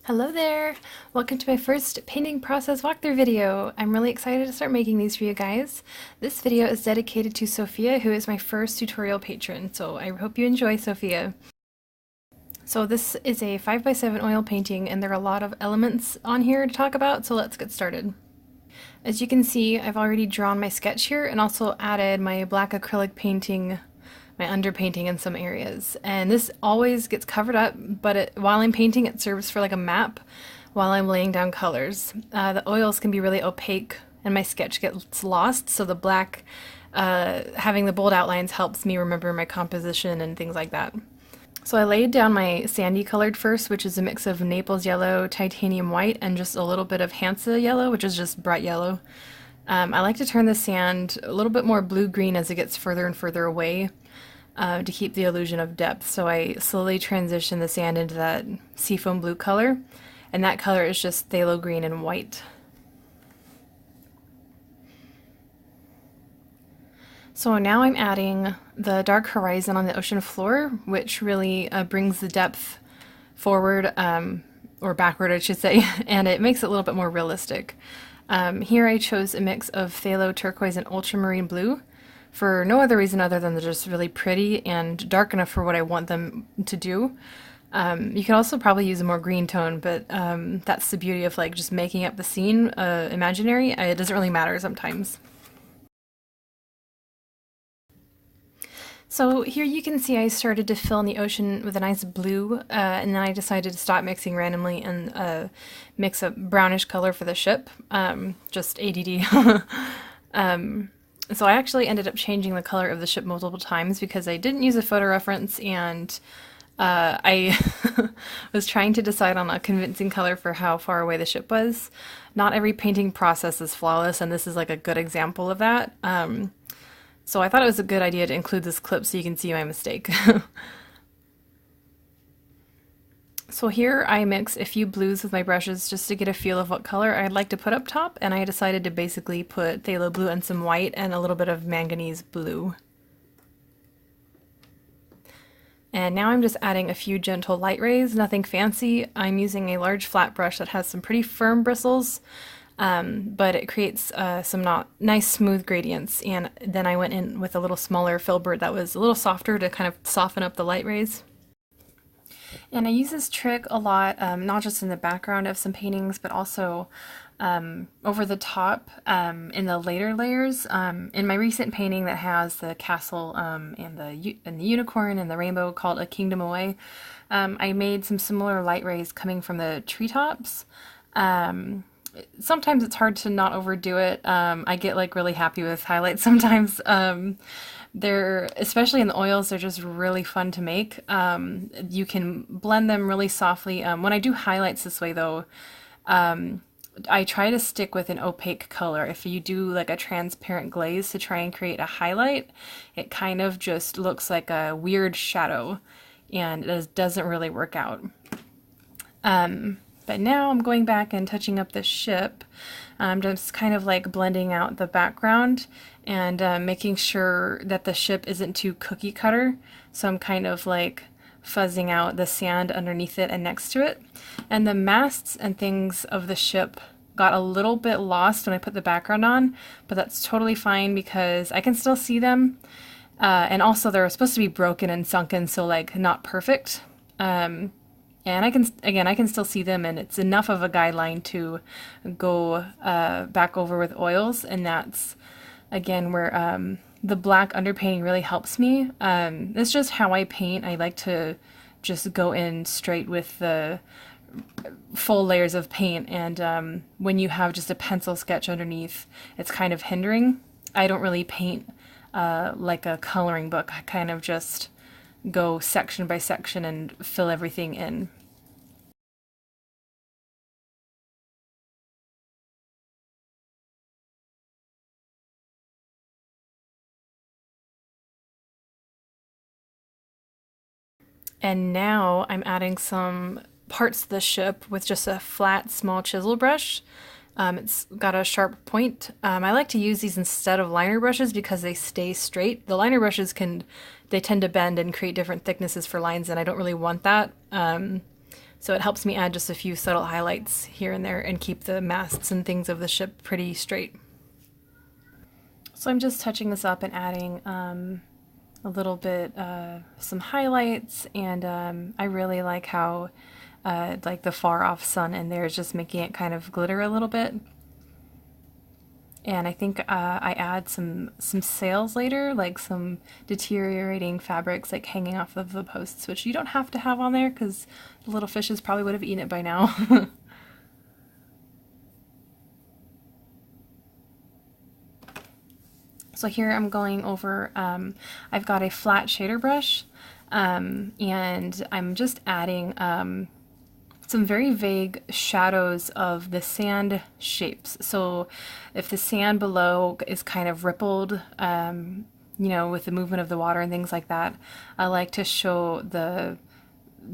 Hello there! Welcome to my first painting process walkthrough video. I'm really excited to start making these for you guys. This video is dedicated to Sophia, who is my first tutorial patron, so I hope you enjoy, Sophia. So this is a 5x7 oil painting, and there are a lot of elements on here to talk about, so let's get started. As you can see, I've already drawn my sketch here and also added my black acrylic painting, my underpainting in some areas. And this always gets covered up, but while I'm painting, it serves for like a map while I'm laying down colors. The oils can be really opaque and my sketch gets lost, so the black, having the bold outlines helps me remember my composition and things like that. So I laid down my sandy colored first, which is a mix of Naples yellow, titanium white, and just a little bit of Hansa yellow, which is just bright yellow. I like to turn the sand a little bit more blue-green as it gets further and further away to keep the illusion of depth. So I slowly transition the sand into that seafoam blue color, and that color is just phthalo green and white. So now I'm adding the dark horizon on the ocean floor, which really brings the depth forward, or backward I should say, and it makes it a little bit more realistic. Here I chose a mix of phthalo turquoise and ultramarine blue for no other reason other than they're just really pretty and dark enough for what I want them to do. You could also probably use a more green tone, but that's the beauty of like just making up the scene imaginary. It doesn't really matter sometimes. So here you can see I started to fill in the ocean with a nice blue, and then I decided to stop mixing randomly and mix a brownish color for the ship, just ADD. So I actually ended up changing the color of the ship multiple times because I didn't use a photo reference, and I was trying to decide on a convincing color for how far away the ship was. Not every painting process is flawless, and this is like a good example of that. So I thought it was a good idea to include this clip so you can see my mistake. So here I mix a few blues with my brushes just to get a feel of what color I'd like to put up top, and I decided to basically put phthalo blue and some white and a little bit of manganese blue. And now I'm just adding a few gentle light rays, nothing fancy. I'm using a large flat brush that has some pretty firm bristles, but it creates some nice smooth gradients, and then I went in with a little smaller filbert that was a little softer to kind of soften up the light rays. And I use this trick a lot, not just in the background of some paintings, but also over the top in the later layers. In my recent painting that has the castle and the unicorn and the rainbow called A Kingdom Away, I made some similar light rays coming from the treetops. Sometimes it's hard to not overdo it. I get like really happy with highlights sometimes. They're, especially in the oils, they're just really fun to make. You can blend them really softly. When I do highlights this way though, I try to stick with an opaque color. If you do like a transparent glaze to try and create a highlight, it kind of just looks like a weird shadow, and it doesn't really work out. But now I'm going back and touching up the ship. I'm just kind of like blending out the background and making sure that the ship isn't too cookie cutter. So I'm kind of like fuzzing out the sand underneath it and next to it. And the masts and things of the ship got a little bit lost when I put the background on, but that's totally fine because I can still see them. And also they're supposed to be broken and sunken, so like not perfect. And I can still see them, and it's enough of a guideline to go back over with oils, and that's, again, where the black underpainting really helps me. It's just how I paint. I like to just go in straight with the full layers of paint, and when you have just a pencil sketch underneath, it's kind of hindering. I don't really paint like a coloring book. I kind of just go section by section and fill everything in. And now I'm adding some parts of the ship with just a flat, small chisel brush. It's got a sharp point. I like to use these instead of liner brushes because they stay straight. The liner brushes they tend to bend and create different thicknesses for lines, and I don't really want that. So it helps me add just a few subtle highlights here and there and keep the masts and things of the ship pretty straight. So I'm just touching this up and adding a little bit, some highlights, and I really like how like the far off sun in there is just making it kind of glitter a little bit. And I think I add some sails later, like some deteriorating fabrics like hanging off of the posts, which you don't have to have on there because the little fishes probably would have eaten it by now. So here I'm going over, I've got a flat shader brush, and I'm just adding some very vague shadows of the sand shapes. So if the sand below is kind of rippled, you know, with the movement of the water and things like that, I like to show the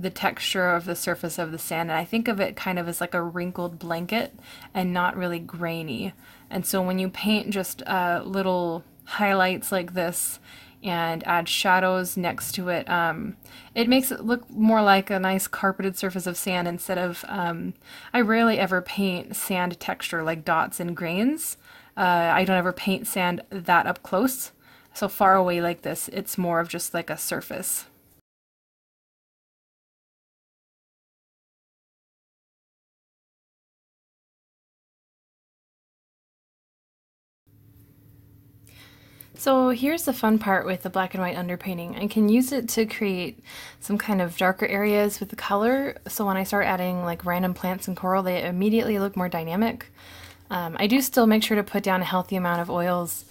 texture of the surface of the sand, and I think of it kind of as like a wrinkled blanket and not really grainy. And so when you paint just little highlights like this and add shadows next to it, it makes it look more like a nice carpeted surface of sand instead of, I rarely ever paint sand texture like dots and grains. I don't ever paint sand that up close. So far away like this, it's more of just like a surface. So here's the fun part with the black and white underpainting. I can use it to create some kind of darker areas with the color, so when I start adding like random plants and coral, they immediately look more dynamic. I do still make sure to put down a healthy amount of oils.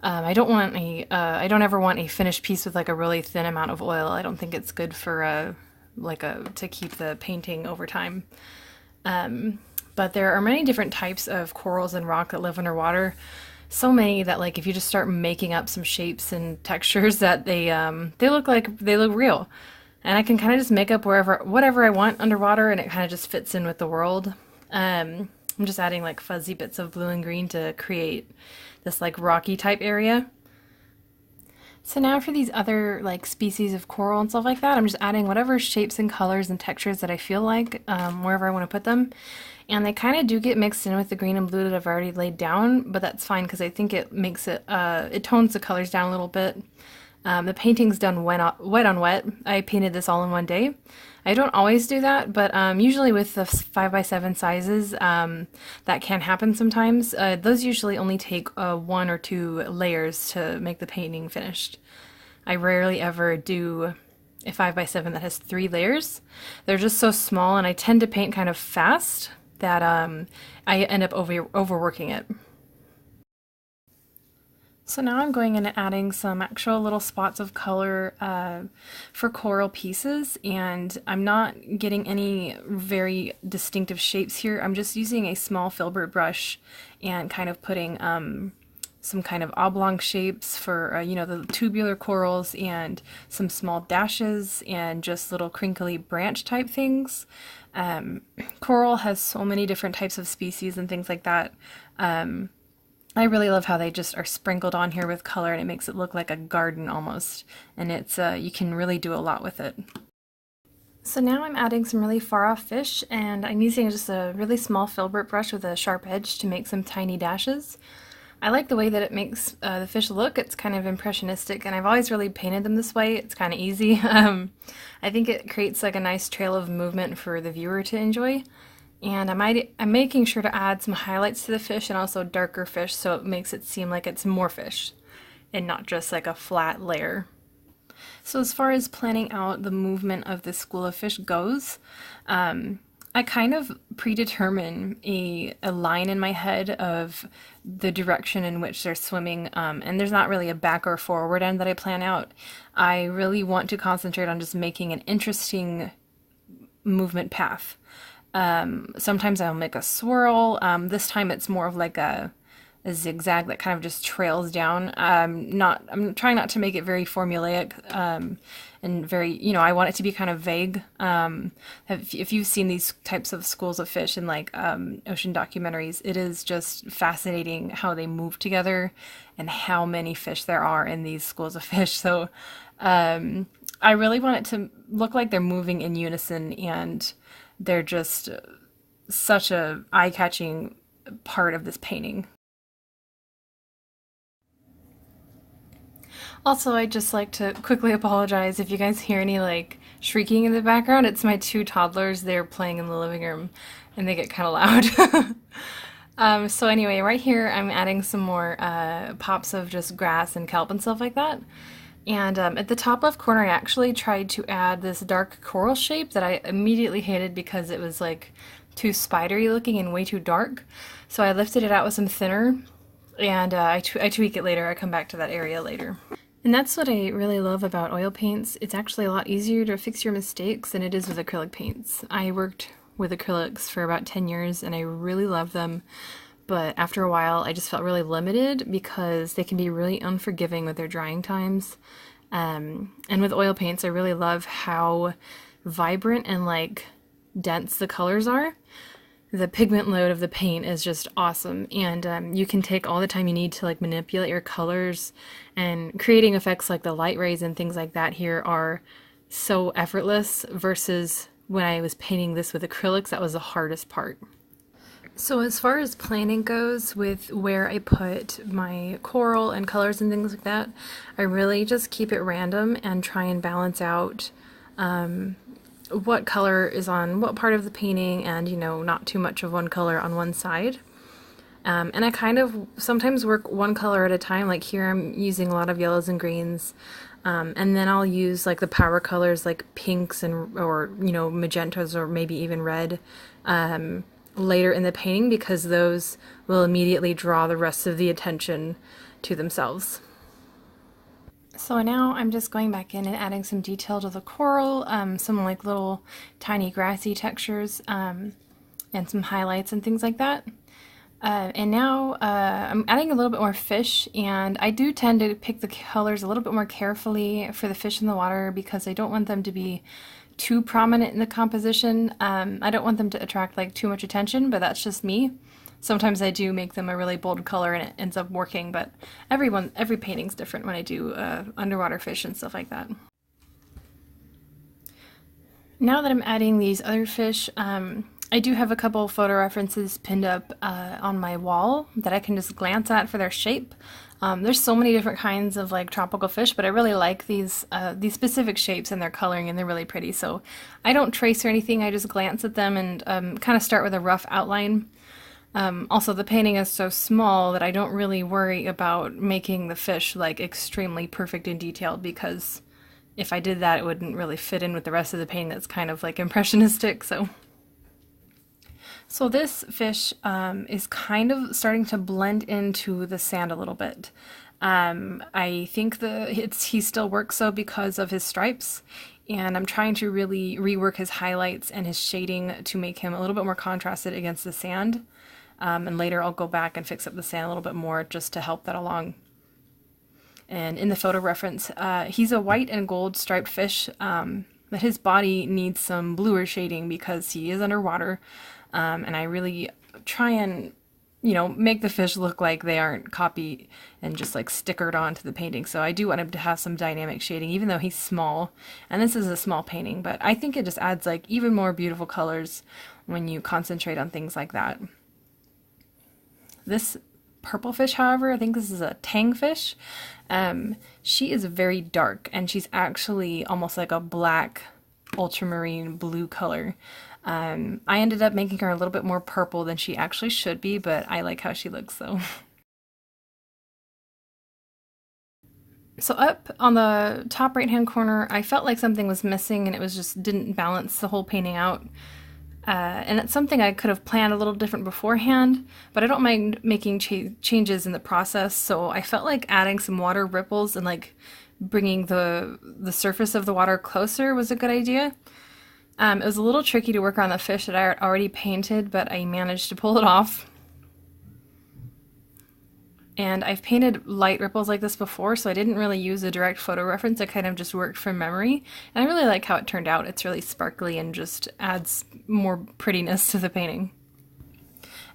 I don't want I don't ever want a finished piece with like a really thin amount of oil. I don't think it's good for to keep the painting over time. But there are many different types of corals and rock that live underwater. So many that like if you just start making up some shapes and textures that they look like they look real. And I can kind of just make up whatever I want underwater, and it kind of just fits in with the world. I'm just adding like fuzzy bits of blue and green to create this like rocky type area. So now for these other like species of coral and stuff like that, I'm just adding whatever shapes and colors and textures that I feel like wherever I want to put them. And they kind of do get mixed in with the green and blue that I've already laid down, but that's fine because I think it makes it, it tones the colors down a little bit. The painting's done wet on wet. I painted this all in one day. I don't always do that, but usually with the 5x7 sizes, that can happen sometimes. Those usually only take 1 or 2 layers to make the painting finished. I rarely ever do a 5x7 that has 3 layers. They're just so small, and I tend to paint kind of fast that I end up overworking it. So now I'm going in and adding some actual little spots of color for coral pieces, and I'm not getting any very distinctive shapes here. I'm just using a small filbert brush and kind of putting some kind of oblong shapes for, you know, the tubular corals, and some small dashes and just little crinkly branch type things. Coral has so many different types of species and things like that. I really love how they just are sprinkled on here with color, and it makes it look like a garden almost. And it's you can really do a lot with it. So now I'm adding some really far off fish, and I'm using just a really small filbert brush with a sharp edge to make some tiny dashes. I like the way that it makes the fish look. It's kind of impressionistic, and I've always really painted them this way. It's kind of easy. I think it creates like a nice trail of movement for the viewer to enjoy. And I'm making sure to add some highlights to the fish and also darker fish, so it makes it seem like it's more fish and not just like a flat layer. So as far as planning out the movement of this school of fish goes, I kind of predetermine a line in my head of the direction in which they're swimming, and there's not really a back or forward end that I plan out. I really want to concentrate on just making an interesting movement path. Sometimes I'll make a swirl. This time it's more of like a zigzag that kind of just trails down. I'm trying not to make it very formulaic, and very, you know, I want it to be kind of vague. If you've seen these types of schools of fish in like ocean documentaries, it is just fascinating how they move together and how many fish there are in these schools of fish. So I really want it to look like they're moving in unison and they're just such a eye-catching part of this painting. Also, I'd just like to quickly apologize if you guys hear any like shrieking in the background. It's my two toddlers. They're playing in the living room and they get kind of loud. So anyway, right here I'm adding some more pops of just grass and kelp and stuff like that. And at the top left corner I actually tried to add this dark coral shape that I immediately hated because it was like too spidery looking and way too dark. So I lifted it out with some thinner and I tweak it later. I come back to that area later. And that's what I really love about oil paints. It's actually a lot easier to fix your mistakes than it is with acrylic paints. I worked with acrylics for about 10 years and I really love them, but after a while I just felt really limited because they can be really unforgiving with their drying times. And with oil paints I really love how vibrant and like dense the colors are. The pigment load of the paint is just awesome, and you can take all the time you need to like manipulate your colors, and creating effects like the light rays and things like that here are so effortless versus when I was painting this with acrylics. That was the hardest part. So as far as planning goes with where I put my coral and colors and things like that, I really just keep it random and try and balance out what color is on what part of the painting, and you know, not too much of one color on one side. And I kind of sometimes work one color at a time. Like here I'm using a lot of yellows and greens, and then I'll use like the power colors like pinks and or you know, magentas or maybe even red later in the painting, because those will immediately draw the rest of the attention to themselves. So now I'm just going back in and adding some detail to the coral, some like little tiny grassy textures, and some highlights and things like that. And now I'm adding a little bit more fish, and I do tend to pick the colors a little bit more carefully for the fish in the water because I don't want them to be too prominent in the composition. I don't want them to attract like too much attention, but that's just me. Sometimes I do make them a really bold color and it ends up working, but every painting's different when I do underwater fish and stuff like that. Now that I'm adding these other fish, I do have a couple photo references pinned up on my wall that I can just glance at for their shape. There's so many different kinds of like tropical fish, but I really like these specific shapes and their coloring, and they're really pretty. So I don't trace or anything, I just glance at them and kind of start with a rough outline. Also, the painting is so small that I don't really worry about making the fish like extremely perfect and detailed, because if I did that it wouldn't really fit in with the rest of the painting that's kind of like impressionistic. So this fish is kind of starting to blend into the sand a little bit. I think he still works so because of his stripes, and I'm trying to really rework his highlights and his shading to make him a little bit more contrasted against the sand. And later I'll go back and fix up the sand a little bit more just to help that along. And in the photo reference, he's a white and gold striped fish, but his body needs some bluer shading because he is underwater. And I really try and, you know, make the fish look like they aren't copy and just like stickered onto the painting. So I do want him to have some dynamic shading, even though he's small. And this is a small painting, but I think it just adds like even more beautiful colors when you concentrate on things like that. This purple fish, however, I think this is a tang fish. She is very dark, and she's actually almost like a black ultramarine blue color. I ended up making her a little bit more purple than she actually should be, but I like how she looks though. So up on the top right hand corner, I felt like something was missing and it was just didn't balance the whole painting out. And it's something I could have planned a little different beforehand, but I don't mind making changes in the process. So I felt like adding some water ripples and like bringing the surface of the water closer was a good idea. It was a little tricky to work on the fish that I already painted, but I managed to pull it off. And I've painted light ripples like this before, so I didn't really use a direct photo reference. I kind of just worked from memory. And I really like how it turned out. It's really sparkly and just adds more prettiness to the painting.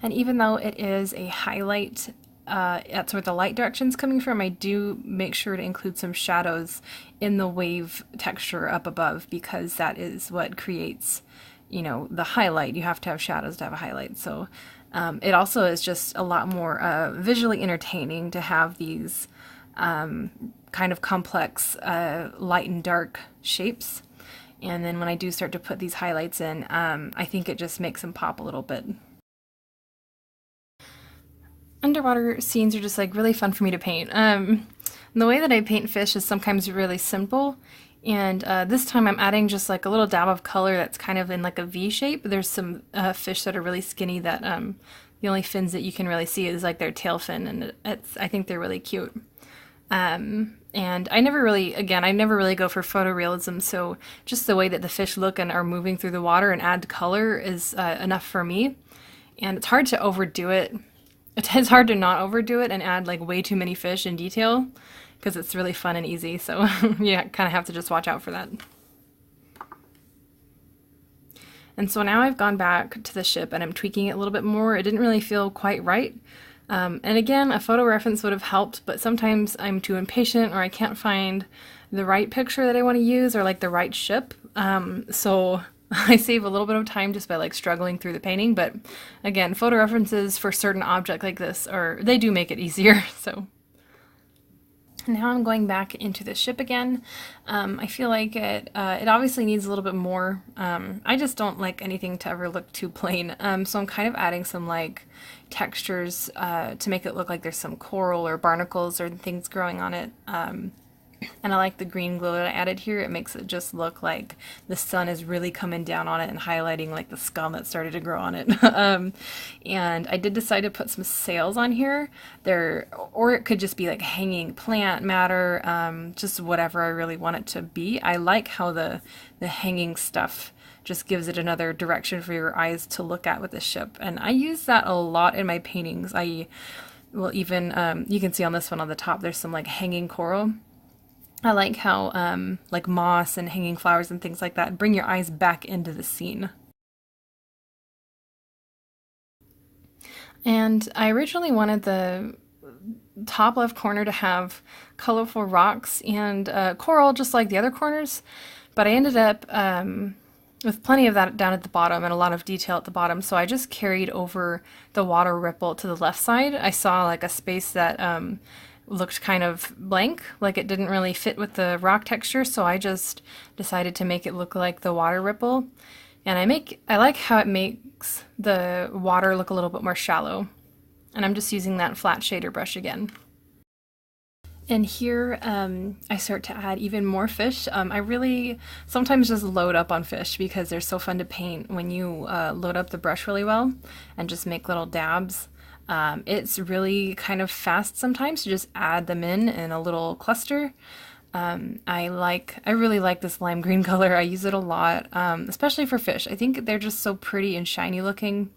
And even though it is a highlight, that's where the light direction's coming from, I do make sure to include some shadows in the wave texture up above, because that is what creates you know, the highlight. You have to have shadows to have a highlight. So it also is just a lot more visually entertaining to have these kind of complex light and dark shapes. And then when I do start to put these highlights in, I think it just makes them pop a little bit. Underwater scenes are just like really fun for me to paint. The way that I paint fish is sometimes really simple, and this time I'm adding just like a little dab of color that's kind of in like a V shape. There's some fish that are really skinny that the only fins that you can really see is like their tail fin, and I think they're really cute. And I never really go for photorealism, so just the way that the fish look and are moving through the water and add color is enough for me. And it's hard to overdo it. It's hard to not overdo it and add like way too many fish in detail, because it's really fun and easy, so you kind of have to just watch out for that. And so now I've gone back to the ship and I'm tweaking it a little bit more. It didn't really feel quite right. And again, a photo reference would have helped, but sometimes I'm too impatient or I can't find the right picture that I want to use or like the right ship. So I save a little bit of time just by like struggling through the painting. But again, photo references for certain objects like this, they do make it easier. So now I'm going back into the ship again. I feel like it obviously needs a little bit more. I just don't like anything to ever look too plain. So I'm kind of adding some like textures to make it look like there's some coral or barnacles or things growing on it. And I like the green glow that I added here. It makes it just look like the sun is really coming down on it and highlighting like the scum that started to grow on it. And I did decide to put some sails on here. Or it could just be like hanging plant matter, just whatever I really want it to be. I like how the hanging stuff just gives it another direction for your eyes to look at with the ship. And I use that a lot in my paintings. Well, even, you can see on this one on the top, there's some like hanging coral. I like how like moss and hanging flowers and things like that bring your eyes back into the scene. And I originally wanted the top left corner to have colorful rocks and coral just like the other corners, but I ended up with plenty of that down at the bottom and a lot of detail at the bottom, so I just carried over the water ripple to the left side. I saw like a space that looked kind of blank, like it didn't really fit with the rock texture, so I just decided to make it look like the water ripple. And I like how it makes the water look a little bit more shallow. And I'm just using that flat shader brush again. And here I start to add even more fish. I really sometimes just load up on fish because they're so fun to paint when you load up the brush really well and just make little dabs. It's really kind of fast sometimes to just add them in a little cluster. I really like this lime green color. I use it a lot, especially for fish. I think they're just so pretty and shiny looking.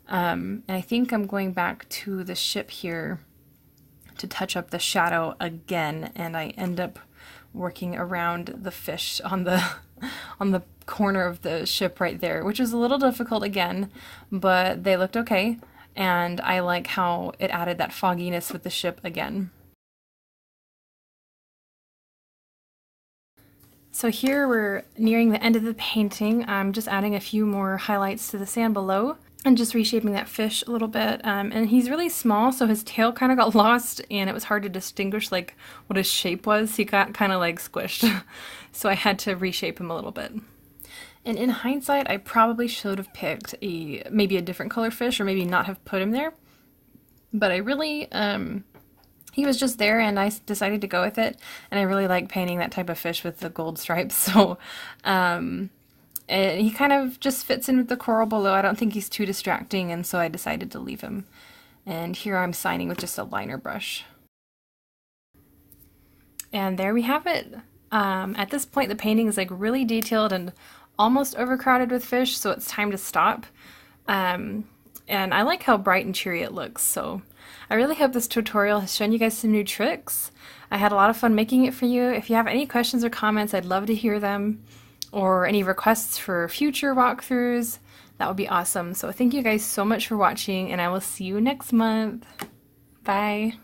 And I think I'm going back to the ship here to touch up the shadow again, and I end up working around the fish on the on the corner of the ship right there, which is a little difficult again, but they looked okay. And I like how it added that fogginess with the ship again. So here we're nearing the end of the painting. I'm just adding a few more highlights to the sand below and just reshaping that fish a little bit. And he's really small, so his tail kind of got lost and it was hard to distinguish like what his shape was. He got kind of like squished. So I had to reshape him a little bit. And in hindsight, I probably should have picked maybe a different color fish or maybe not have put him there. But I really, he was just there and I decided to go with it. And I really like painting that type of fish with the gold stripes. So he kind of just fits in with the coral below. I don't think he's too distracting, and so I decided to leave him. And here I'm signing with just a liner brush. And there we have it. At this point, the painting is like really detailed and almost overcrowded with fish, so it's time to stop. And I like how bright and cheery it looks, so I really hope this tutorial has shown you guys some new tricks. I had a lot of fun making it for you. If you have any questions or comments, I'd love to hear them, or any requests for future walkthroughs. That would be awesome. So thank you guys so much for watching, and I will see you next month. Bye!